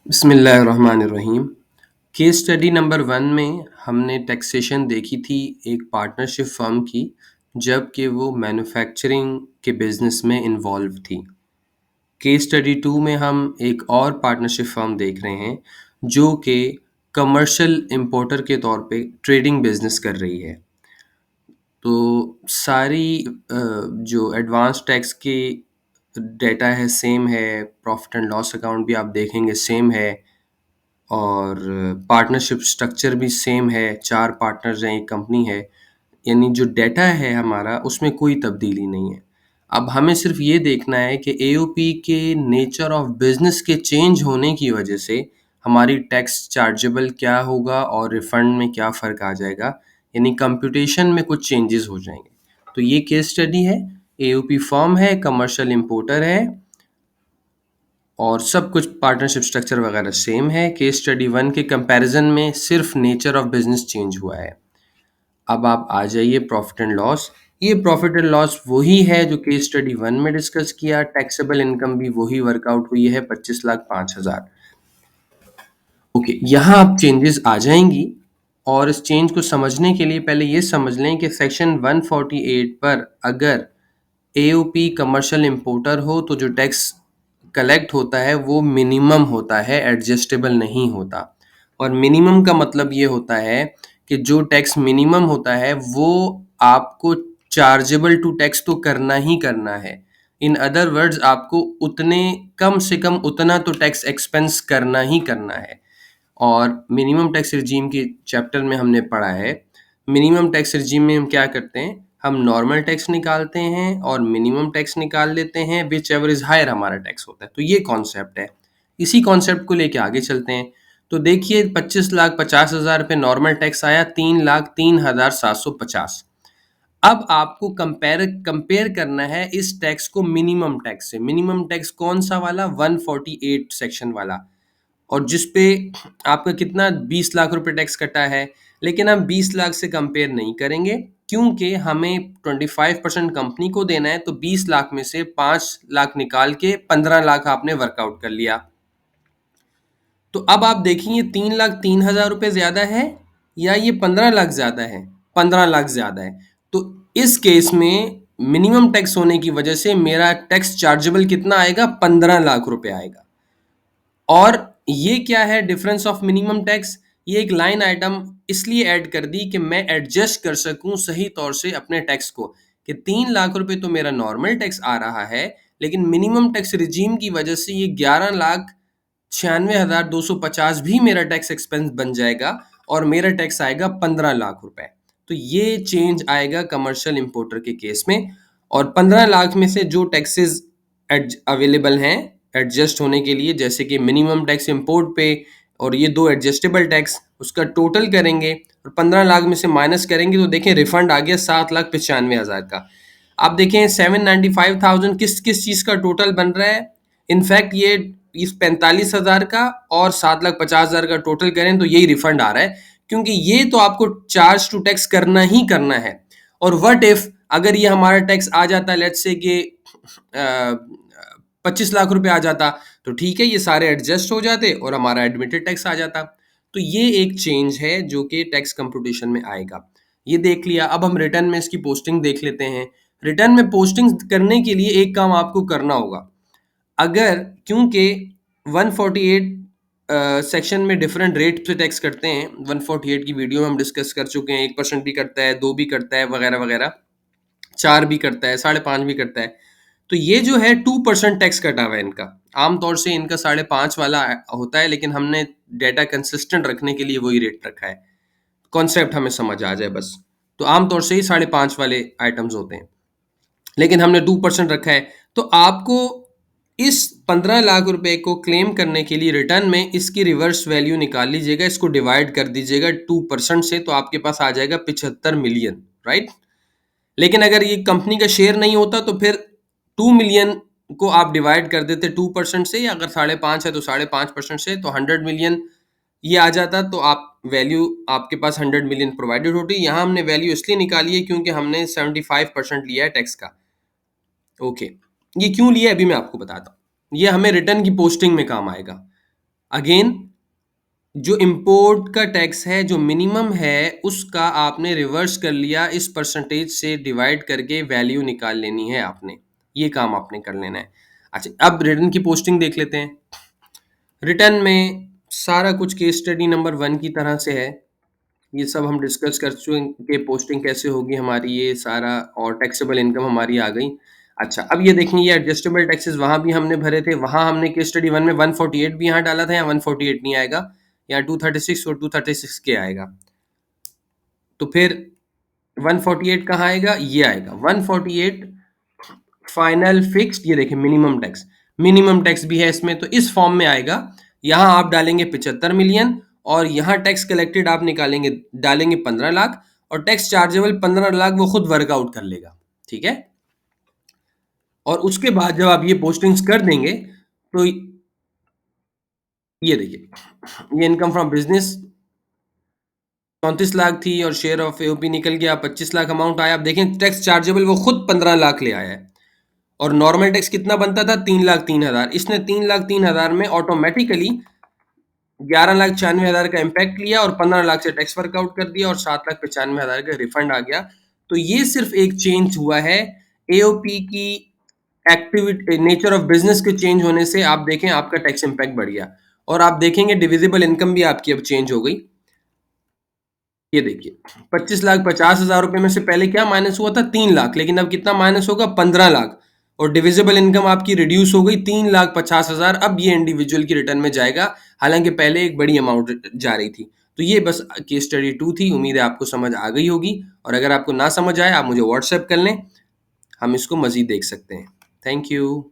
बिस्मिल्लाहिर्रहमानिर्रहीम। Case study number 1 में हमने टैक्सेशन देखी थी एक पार्टनरशिप फर्म की, जबकि वो मैन्युफैक्चरिंग के बिजनेस में इन्वॉल्व थी। केस स्टडी 2 में हम एक और पार्टनरशिप फर्म देख रहे हैं जो कि कमर्शियल इंपोर्टर के तौर पे ट्रेडिंग बिजनेस कर रही है। तो सारी जो एडवांस टैक्स की डेटा है सेम है, प्रॉफिट एंड लॉस अकाउंट भी आप देखेंगे सेम है, और पार्टनरशिप स्ट्रक्चर भी सेम है। 4 पार्टनर्स हैं, एक कंपनी है, यानी जो डेटा है हमारा उसमें कोई तब्दीली नहीं है। अब हमें सिर्फ ये देखना है कि एओपी के नेचर ऑफ बिजनेस के चेंज होने की वजह से हमारी टैक्स चार्जेबल क्या होगा और रिफंड में क्या फ़र्क आ जाएगा, यानी कंप्यूटेशन में कुछ चेंजेस हो जाएंगे। तो ये केस स्टडी है, एओपी फर्म है, कमर्शियल इंपोर्टर है, और सब कुछ पार्टनरशिप स्ट्रक्चर वगैरह सेम है। केस स्टडी 1 के कंपैरिजन में सिर्फ नेचर ऑफ बिजनेस चेंज हुआ है। अब आप आ जाइए प्रॉफिट एंड लॉस। ये प्रॉफिट एंड लॉस वही है जो केस स्टडी 1 में डिस्कस किया। टैक्सेबल इनकम भी वही वर्कआउट हुई है, 25,05,000। ओके, यहाँ अब चेंजेस आ जाएंगी, और इस चेंज को समझने के लिए पहले ये समझ लें कि सेक्शन 148 पर अगर एओपी कमर्शियल इंपोर्टर हो तो जो टैक्स कलेक्ट होता है वो मिनिमम होता है, एडजस्टेबल नहीं होता। और मिनिमम का मतलब ये होता है कि जो टैक्स मिनिमम होता है वो आपको चार्जेबल टू टैक्स तो करना ही करना है। इन अदर वर्ड्स, आपको उतने कम से कम उतना तो टैक्स एक्सपेंस करना ही करना है। और मिनिमम टैक्स रिजीम के चैप्टर में हमने पढ़ा है, मिनिमम टैक्स रिजीम में हम क्या करते हैं, हम नॉर्मल टैक्स निकालते हैं और मिनिमम टैक्स निकाल लेते हैं, विच एवर इज हायर हमारा टैक्स होता है। तो ये कॉन्सेप्ट है, इसी कॉन्सेप्ट को लेके आगे चलते हैं। तो देखिए 25,50,000 पे नॉर्मल टैक्स आया, 3,03,750। अब आपको कंपेयर करना है इस टैक्स को मिनिमम टैक्स से। मिनिमम टैक्स कौन सा वाला? 148 सेक्शन वाला, और जिस पे आपका कितना 20 लाख रुपए टैक्स कटा है। लेकिन हम 20 लाख से कंपेयर नहीं करेंगे, क्योंकि हमें 25% कंपनी को देना है। तो 20 लाख में से 5 लाख निकाल के 15 लाख आपने वर्कआउट कर लिया। तो अब आप देखिए 3,03,000 रुपए ज्यादा है या ये 15 लाख ज्यादा है? 15 लाख ज्यादा है। तो इस केस में मिनिमम टैक्स होने की वजह से मेरा टैक्स चार्जेबल कितना आएगा? 15 लाख रुपए आएगा। और ये क्या है डिफरेंस ऑफ मिनिमम टैक्स? ये एक लाइन आइटम इसलिए ऐड कर दी कि मैं एडजस्ट कर सकूं सही तौर से अपने टैक्स को, कि 3 लाख रुपए तो मेरा नॉर्मल टैक्स आ रहा है, लेकिन मिनिमम टैक्स रिजीम की वजह से ये 11,96,250 भी मेरा टैक्स एक्सपेंस बन जाएगा, और मेरा टैक्स आएगा 15 लाख रुपए। तो ये चेंज आएगा कमर्शियल इंपोर्टर के केस में। और 15 लाख में से जो टैक्सेस अवेलेबल हैं एडजस्ट होने के लिए, जैसे कि मिनिमम टैक्स इंपोर्ट पे और ये दो एडजस्टेबल टैक्स, उसका टोटल करेंगे और 15 लाख में से माइनस करेंगे तो देखें रिफंड आ गया 7,95,000 का। आप देखें 795,000 किस किस चीज का टोटल बन रहा है। इनफैक्ट ये इस 45,000 का और 7,50,000 का टोटल करें तो यही रिफंड आ रहा है, क्योंकि ये तो आपको चार्ज टू टैक्स करना ही करना है। और व्हाट इफ अगर ये हमारा टैक्स आ जाता, लेट्स से कि 25 लाख रुपए आ जाता, तो ठीक है, ये सारे एडजस्ट हो जाते और हमारा एडमिटेड टैक्स आ जाता। तो ये एक चेंज है जो कि टैक्स कंप्यूटेशन में आएगा। ये देख लिया। अब हम रिटर्न में इसकी पोस्टिंग देख लेते हैं। रिटर्न में पोस्टिंग करने के लिए एक काम आपको करना होगा। अगर, क्योंकि 148 सेक्शन में डिफरेंट रेट से टैक्स करते हैं, 148 की वीडियो में हम डिस्कस कर चुके हैं। 1% भी करता है, 2 भी करता है, वगैरह वगैरह, 4 भी करता है, 5.5 भी करता है। तो ये जो है 2% टैक्स कटा हुआ है इनका। आमतौर से इनका 5.5 वाला होता है, लेकिन हमने डेटा कंसिस्टेंट रखने के लिए वही रेट रखा है। कॉन्सेप्ट हमें समझ आ जाए बस। तो आमतौर से ही 5.5 वाले आइटम्स होते हैं, लेकिन हमने 2% रखा है। तो आपको इस 15 लाख रुपए को क्लेम करने के लिए रिटर्न में इसकी रिवर्स वैल्यू निकाल लीजिएगा, इसको डिवाइड कर दीजिएगा 2% से, तो आपके पास आ जाएगा 75 मिलियन, राइट। लेकिन अगर ये कंपनी का शेयर नहीं होता तो फिर 2 मिलियन को आप डिवाइड कर देते 2% से, या अगर 5.5 है तो 5.5% से, तो 100 मिलियन ये आ जाता। तो आप वैल्यू आपके पास 100 मिलियन प्रोवाइडेड होती। यहाँ हमने वैल्यू इसलिए निकाली है क्योंकि हमने 75% लिया है टैक्स का। ओके, ये क्यों लिया है अभी मैं आपको बताता हूँ। ये हमें रिटर्न की पोस्टिंग में काम आएगा। अगेन जो इम्पोर्ट का टैक्स है, जो मिनिमम है, उसका आपने रिवर्स कर लिया, इस परसेंटेज से डिवाइड करके वैल्यू निकाल लेनी है आपने। ये काम आपने कर लेना है। अच्छा, अब रिटर्न की पोस्टिंग देख लेते हैं। रिटर्न में सारा कुछ केस स्टडी नंबर 1 की तरह से है। ये सब हम डिस्कस कर चुके कि पोस्टिंग कैसे होगी हमारी, ये सारा, और टैक्सेबल इनकम हमारी आ गई। अच्छा, अब ये देखें, ये एडजस्टेबल टैक्सेस वहाँ भी हमने भरे थे, वहाँ हमने केस स्टडी 1 में 148 भी यहाँ डाला था, यहाँ 148 नहीं आएगा, यहाँ 236 और 236 के आएगा। तो फिर 148 कहाँ आएगा? ये आएगा 148 फाइनल फिक्स्ड। ये देखिए मिनिमम टैक्स भी है इसमें, तो इस फॉर्म में आएगा। यहाँ आप डालेंगे 75 मिलियन, और यहाँ टैक्स कलेक्टेड आप निकालेंगे, डालेंगे 15 लाख, और टैक्स चार्जेबल 15 लाख वो खुद वर्कआउट कर लेगा। ठीक है। और उसके बाद जब आप ये पोस्टिंग्स कर देंगे, तो ये देखिए, ये इनकम फ्रॉम बिजनेस 34 लाख थी, और शेयर ऑफ एओपी निकल गया 25 लाख अमाउंट आया। आप देखें टैक्स चार्जेबल वो खुद 15 लाख ले आया है। और नॉर्मल टैक्स कितना बनता था? 3 लाख 3 हजार। इसने 3 लाख 3 हजार में ऑटोमेटिकली 11 लाख 96 हजार का इम्पैक्ट लिया, और 15 लाख से टैक्स वर्कआउट कर दिया, और 7 लाख 95 हजार का रिफंड आ गया। तो ये सिर्फ एक चेंज हुआ है एओपी की एक्टिविटी, नेचर ऑफ बिजनेस के चेंज होने से। आप देखें आपका टैक्स इम्पैक्ट बढ़ गया, और आप देखेंगे डिविजिबल इनकम भी आपकी अब चेंज हो गई। ये देखिए, 25 लाख 50 हजार रुपए में से पहले क्या माइनस हुआ था? 3 लाख, लेकिन अब कितना माइनस होगा? 15 लाख। और डिविजिबल इनकम आपकी रिड्यूस हो गई 3 लाख 50 हजार। अब ये इंडिविजुअल की रिटर्न में जाएगा, हालांकि पहले एक बड़ी अमाउंट जा रही थी। तो ये बस केस स्टडी 2 थी। उम्मीद है आपको समझ आ गई होगी, और अगर आपको ना समझ आए आप मुझे व्हाट्सएप कर लें, हम इसको मजीद देख सकते हैं। Thank you.